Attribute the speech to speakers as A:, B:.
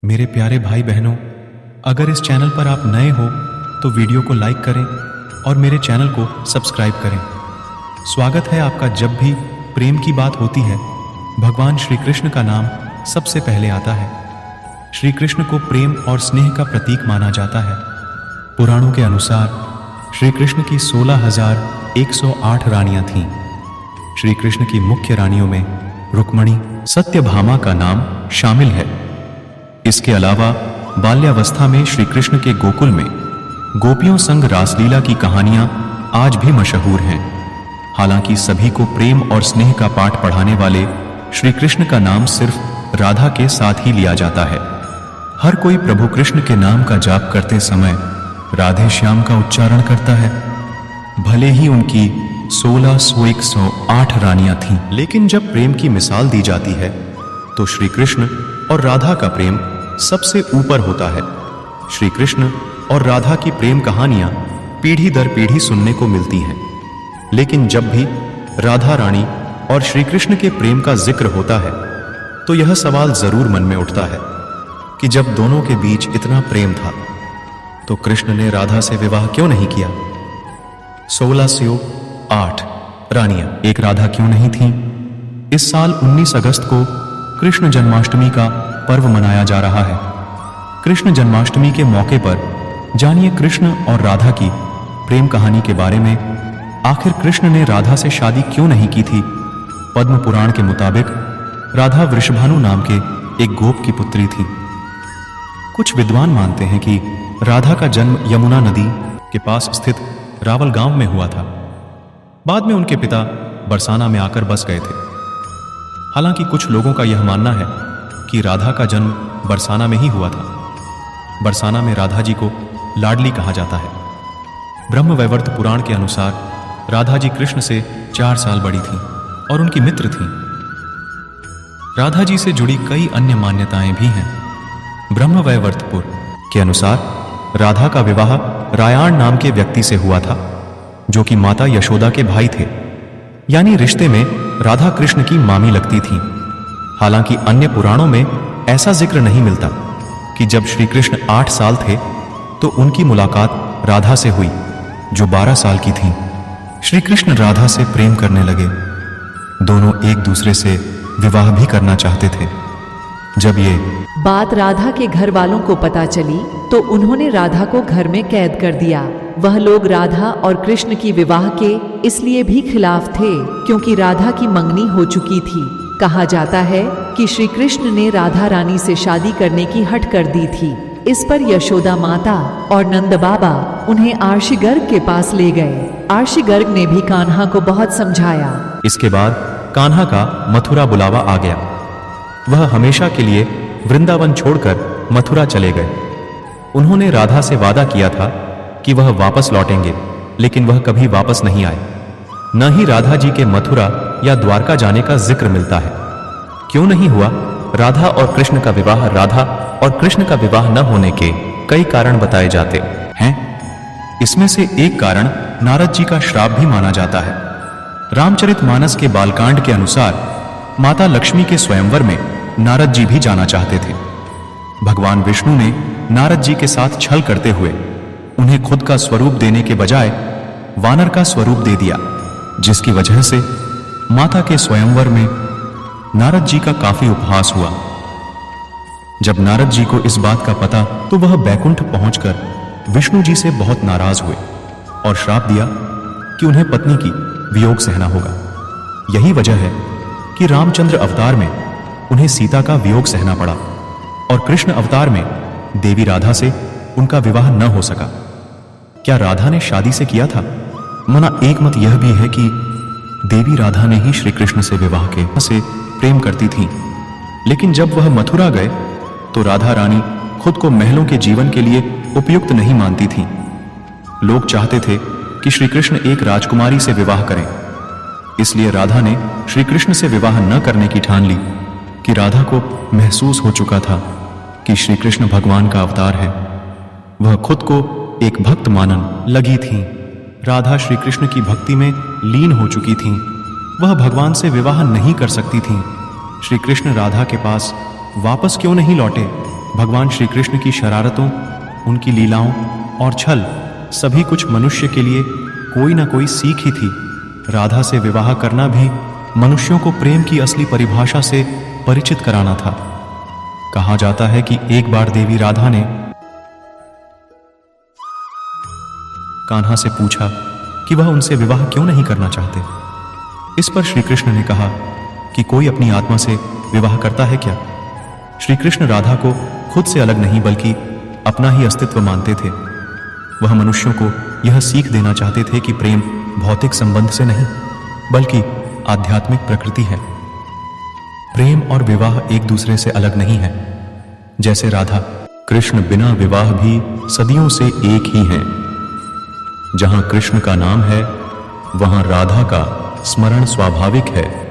A: मेरे प्यारे भाई बहनों, अगर इस चैनल पर आप नए हो तो वीडियो को लाइक करें और मेरे चैनल को सब्सक्राइब करें। स्वागत है आपका। जब भी प्रेम की बात होती है, भगवान श्री कृष्ण का नाम सबसे पहले आता है। श्री कृष्ण को प्रेम और स्नेह का प्रतीक माना जाता है। पुराणों के अनुसार श्री कृष्ण की 16,108 रानियां थीं। श्री कृष्ण की मुख्य रानियों में रुक्मणी, सत्यभामा का नाम शामिल है। इसके अलावा बाल्यावस्था में श्री कृष्ण के गोकुल में गोपियों संग रासलीला की कहानियां आज भी मशहूर हैं। हालांकि सभी को प्रेम और स्नेह का पाठ पढ़ाने वाले श्री कृष्ण का नाम सिर्फ राधा के साथ ही लिया जाता है। हर कोई प्रभु कृष्ण के नाम का जाप करते समय राधे श्याम का उच्चारण करता है। भले ही उनकी 16,108 रानियां थीं, लेकिन जब प्रेम की मिसाल दी जाती है तो श्री कृष्ण और राधा का प्रेम सबसे ऊपर होता है। श्री कृष्ण और राधा की प्रेम कहानियां पीढ़ी दर पीढ़ी सुनने को मिलती हैं, लेकिन जब भी राधा रानी और श्री कृष्ण के प्रेम का जिक्र होता है तो यह सवाल जरूर मन में उठता है कि जब दोनों के बीच इतना प्रेम था तो कृष्ण ने राधा से विवाह क्यों नहीं किया। 1608 रानियां एक राधा क्यों नहीं थीं? इस साल 19 अगस्त को कृष्ण जन्माष्टमी का पर्व मनाया जा रहा है। कृष्ण जन्माष्टमी के मौके पर जानिए कृष्ण और राधा की प्रेम कहानी के बारे में। आखिर कृष्ण ने राधा से शादी क्यों नहीं की थी? पद्म पुराण के मुताबिक राधा वृषभानु नाम के एक गोप की पुत्री थी। कुछ विद्वान मानते हैं कि राधा का जन्म यमुना नदी के पास स्थित रावल गांव में हुआ था। बाद में उनके पिता बरसाना में आकर बस गए थे। हालांकि कुछ लोगों का यह मानना है कि राधा का जन्म बरसाना में ही हुआ था। बरसाना में राधा जी को लाडली कहा जाता है। ब्रह्मवैवर्त पुराण के अनुसार राधा जी कृष्ण से 4 साल बड़ी थीं और उनकी मित्र थीं। राधा जी से जुड़ी कई अन्य मान्यताएं भी हैं। ब्रह्मवैवर्तपुर के अनुसार राधा का विवाह रायाण नाम के व्यक्ति से हुआ था, जो कि माता यशोदा के भाई थे, यानी रिश्ते में राधा कृष्ण की मामी लगती थीं। हालांकि अन्य पुराणों में ऐसा जिक्र नहीं मिलता कि जब श्री कृष्ण 8 साल थे तो उनकी मुलाकात राधा से हुई, जो 12 साल की थीं। श्री कृष्ण राधा से प्रेम करने लगे। दोनों एक दूसरे से विवाह भी करना चाहते थे। जब ये
B: बात राधा के घर वालों को पता चली तो उन्होंने राधा को घर में कैद कर दिया। वह लोग राधा और कृष्ण की विवाह के इसलिए भी खिलाफ थे क्योंकि राधा की मंगनी हो चुकी थी। कहा जाता है कि श्री कृष्ण ने राधा रानी से शादी करने की हट कर दी थी। इस पर यशोदा माता और नंद बाबा उन्हें आर्षि गर्ग के पास ले गए। आर्षि गर्ग ने भी कान्हा को बहुत समझाया।
A: इसके बाद कान्हा का मथुरा बुलावा आ गया। वह हमेशा के लिए वृंदावन छोड़कर मथुरा चले गए। उन्होंने राधा से वादा किया था कि वह वापस लौटेंगे, लेकिन वह कभी वापस नहीं आए। न ही राधा जी के मथुरा या द्वारका जाने का जिक्र मिलता है। क्यों नहीं हुआ? राधा और कृष्ण का विवाह राधा और कृष्ण का विवाह न होने के कई कारण बताए जाते हैं। इसमें से एक कारण नारद जी का श्राप भी माना जाता है। रामचरितमानस के बालकांड के अनुसार माता लक्ष्मी के स्वयंवर में नारद जी भी जाना चाहते थे। भगवान विष्णु ने नारद जी के साथ छल करते हुए उन्हें खुद का स्वरूप देने के बजाय वानर का स्वरूप दे दिया, जिसकी वजह से माता के स्वयंवर में नारद जी का काफी उपहास हुआ। जब नारद जी को इस बात का पता तो वह बैकुंठ पहुंचकर विष्णु जी से बहुत नाराज हुए और श्राप दिया कि उन्हें पत्नी की वियोग सहना होगा। यही वजह है कि रामचंद्र अवतार में उन्हें सीता का वियोग सहना पड़ा और कृष्ण अवतार में देवी राधा से उनका विवाह न हो सका। क्या राधा ने शादी से किया था? मना एक मत यह भी है कि देवी राधा ने ही श्री कृष्ण से विवाह के से प्रेम करती थीं। लेकिन जब वह मथुरा गए तो राधा रानी खुद को महलों के जीवन के लिए उपयुक्त नहीं मानती थीं। लोग चाहते थे कि श्री कृष्ण एक राजकुमारी से विवाह करें। इसलिए राधा ने श्री कृष्ण से विवाह न करने की ठान ली कि राधा को महसूस हो चुका था कि श्री कृष्ण भगवान का अवतार है। वह खुद को एक भक्त मानन लगी थीं। राधा श्री कृष्ण की भक्ति में लीन हो चुकी थीं। वह भगवान से विवाह नहीं कर सकती थीं। श्री कृष्ण राधा के पास वापस क्यों नहीं लौटे? भगवान श्री कृष्ण की शरारतों, उनकी लीलाओं और छल सभी कुछ मनुष्य के लिए कोई ना कोई सीख ही थी। राधा से विवाह करना भी मनुष्यों को प्रेम की असली परिभाषा से परिचित कराना था। कहा जाता है कि एक बार देवी राधा ने कान्हा से पूछा कि वह उनसे विवाह क्यों नहीं करना चाहते। इस पर श्री कृष्ण ने कहा कि कोई अपनी आत्मा से विवाह करता है क्या? श्री कृष्ण राधा को खुद से अलग नहीं बल्कि अपना ही अस्तित्व मानते थे। वह मनुष्यों को यह सीख देना चाहते थे कि प्रेम भौतिक संबंध से नहीं बल्कि आध्यात्मिक प्रकृति है। प्रेम और विवाह एक दूसरे से अलग नहीं है। जैसे राधा कृष्ण बिना विवाह भी सदियों से एक ही हैं। जहां कृष्ण का नाम है वहां राधा का स्मरण स्वाभाविक है।